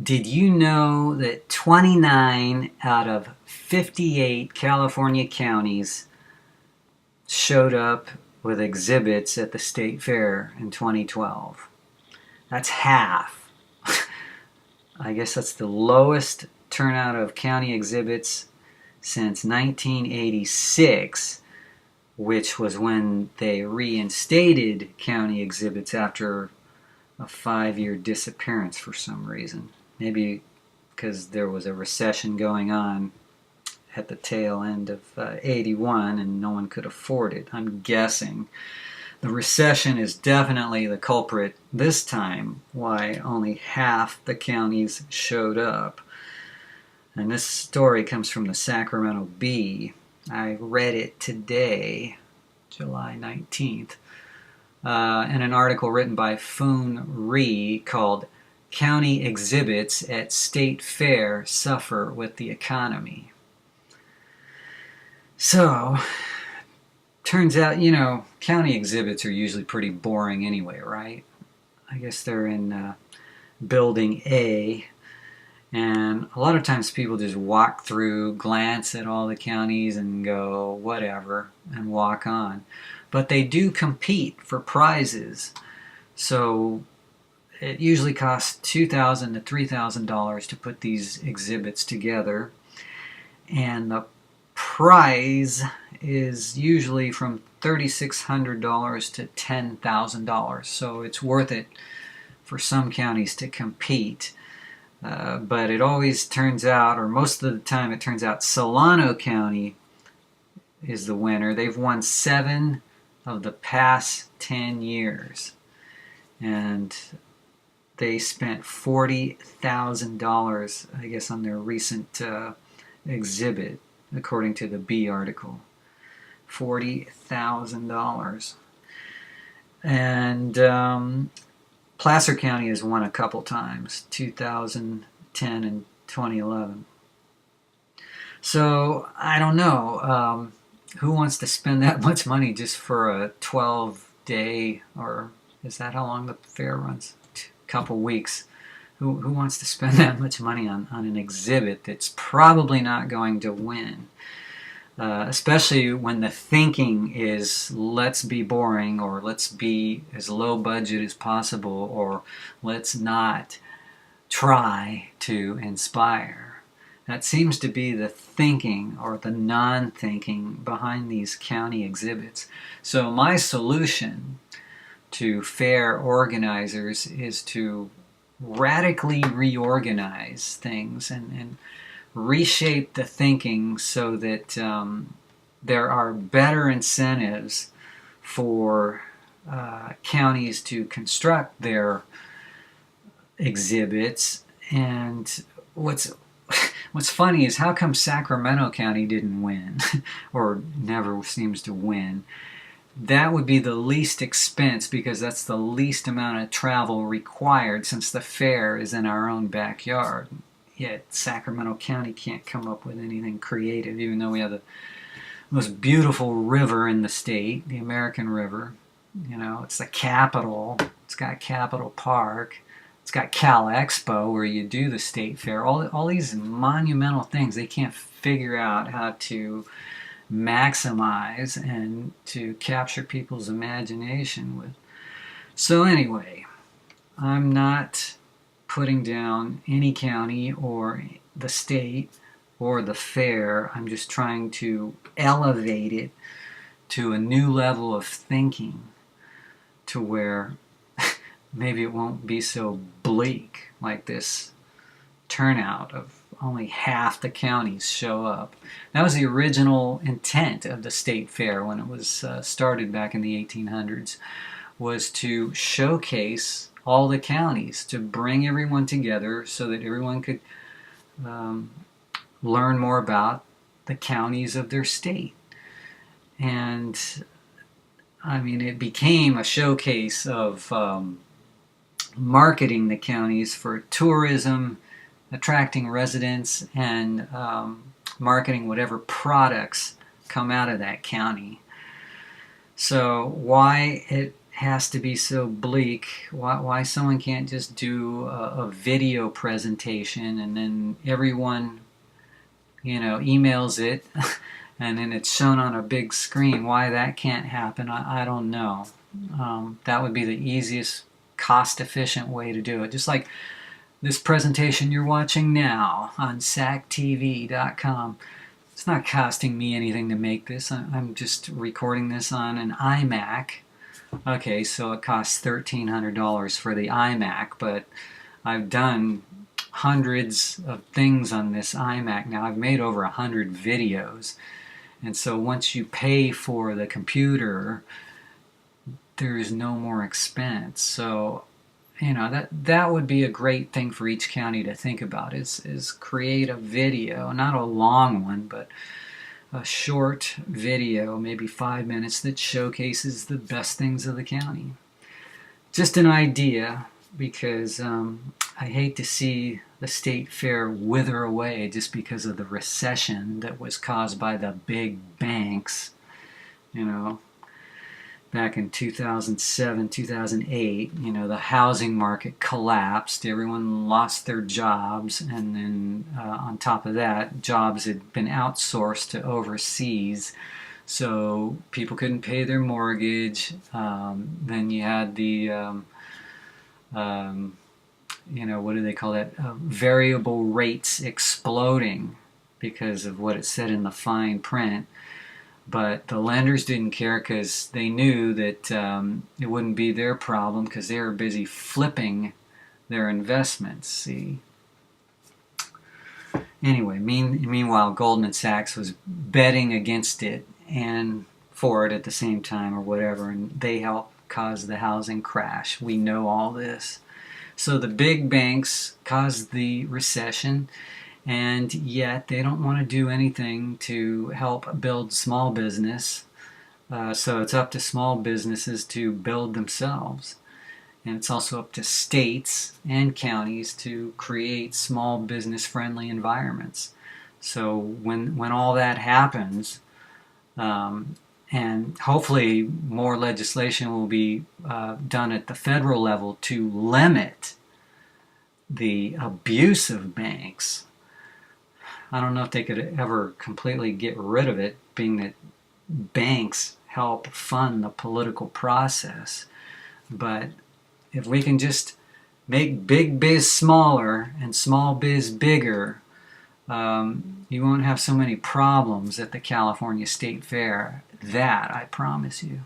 Did you know that 29 out of 58 California counties showed up with exhibits at the state fair in 2012? That's half. I guess that's the lowest turnout of county exhibits since 1986, which was when they reinstated county exhibits after a 5-year disappearance for some reason. Maybe because there was a recession going on at the tail end of 81 and no one could afford it. I'm guessing. The recession is definitely the culprit this time, why only half the counties showed up. And this story comes from the Sacramento Bee. I read it today, July 19th, in an article written by Foon Ree called County Exhibits at State Fair Suffer with the Economy. So, turns out, county exhibits are usually pretty boring anyway, right? I guess they're in Building A, and a lot of times people just walk through, glance at all the counties and go, whatever, and walk on. But they do compete for prizes. So it usually costs $2,000 to $3,000 to put these exhibits together. And the prize is usually from $3,600 to $10,000. So it's worth it for some counties to compete. But it always turns out, or most of the time it turns out, Solano County is the winner. They've won 7 of the past 10 years. And they spent $40,000, I guess, on their recent exhibit, according to the B article. $40,000. And Placer County has won a couple times, 2010 and 2011. So, I don't know. Who wants to spend that much money just for a 12-day, or is that how long the fair runs? Couple weeks. Who wants to spend that much money on an exhibit that's probably not going to win? Especially when the thinking is let's be boring, or let's be as low budget as possible, or let's not try to inspire. That seems to be the thinking or the non-thinking behind these county exhibits. So my solution to fair organizers is to radically reorganize things and reshape the thinking so that there are better incentives for counties to construct their exhibits. And what's funny is how come Sacramento County didn't win or never seems to win? That would be the least expense because that's the least amount of travel required since the fair is in our own backyard. Yet Sacramento County can't come up with anything creative, even though we have the most beautiful river in the state, the American River. It's the capital. It's got Capitol Park. It's got Cal Expo where you do the state fair. All these monumental things, they can't figure out how to maximize and to capture people's imagination with. So anyway, I'm not putting down any county or the state or the fair. I'm just trying to elevate it to a new level of thinking to where maybe it won't be so bleak like this turnout of only half the counties show up. That was the original intent of the state fair when it was started back in the 1800s, was to showcase all the counties, to bring everyone together so that everyone could learn more about the counties of their state. And I mean, it became a showcase of marketing the counties for tourism, attracting residents, and marketing whatever products come out of that county. So why it has to be so bleak. Why someone can't just do a video presentation and then everyone, emails it and then it's shown on a big screen. Why that can't happen, I don't know. That would be the easiest, cost-efficient way to do it. Just like this presentation you're watching now on sactv.com. It's not costing me anything to make this. I'm just recording this on an iMac. Okay, so it costs $1,300 for the iMac, but I've done hundreds of things on this iMac now. I've made over 100 videos. And so once you pay for the computer, there is no more expense. So, that would be a great thing for each county to think about is create a video, not a long one, but a short video, maybe 5 minutes, that showcases the best things of the county. Just an idea, because I hate to see the state fair wither away just because of the recession that was caused by the big banks. Back in 2007, 2008, the housing market collapsed. Everyone lost their jobs, and then on top of that, jobs had been outsourced to overseas, so people couldn't pay their mortgage. Then you had the, what do they call that? Variable rates exploding because of what it said in the fine print. But the lenders didn't care because they knew that it wouldn't be their problem because they were busy flipping their investments, see. Anyway, meanwhile, Goldman Sachs was betting against it and for it at the same time or whatever, and they helped cause the housing crash. We know all this. So the big banks caused the recession, and yet they don't want to do anything to help build small business. So it's up to small businesses to build themselves. And it's also up to states and counties to create small business friendly environments. So when all that happens, and hopefully more legislation will be done at the federal level to limit the abuse of banks. I don't know if they could ever completely get rid of it, being that banks help fund the political process. But if we can just make big biz smaller and small biz bigger, you won't have so many problems at the California State Fair. That I promise you.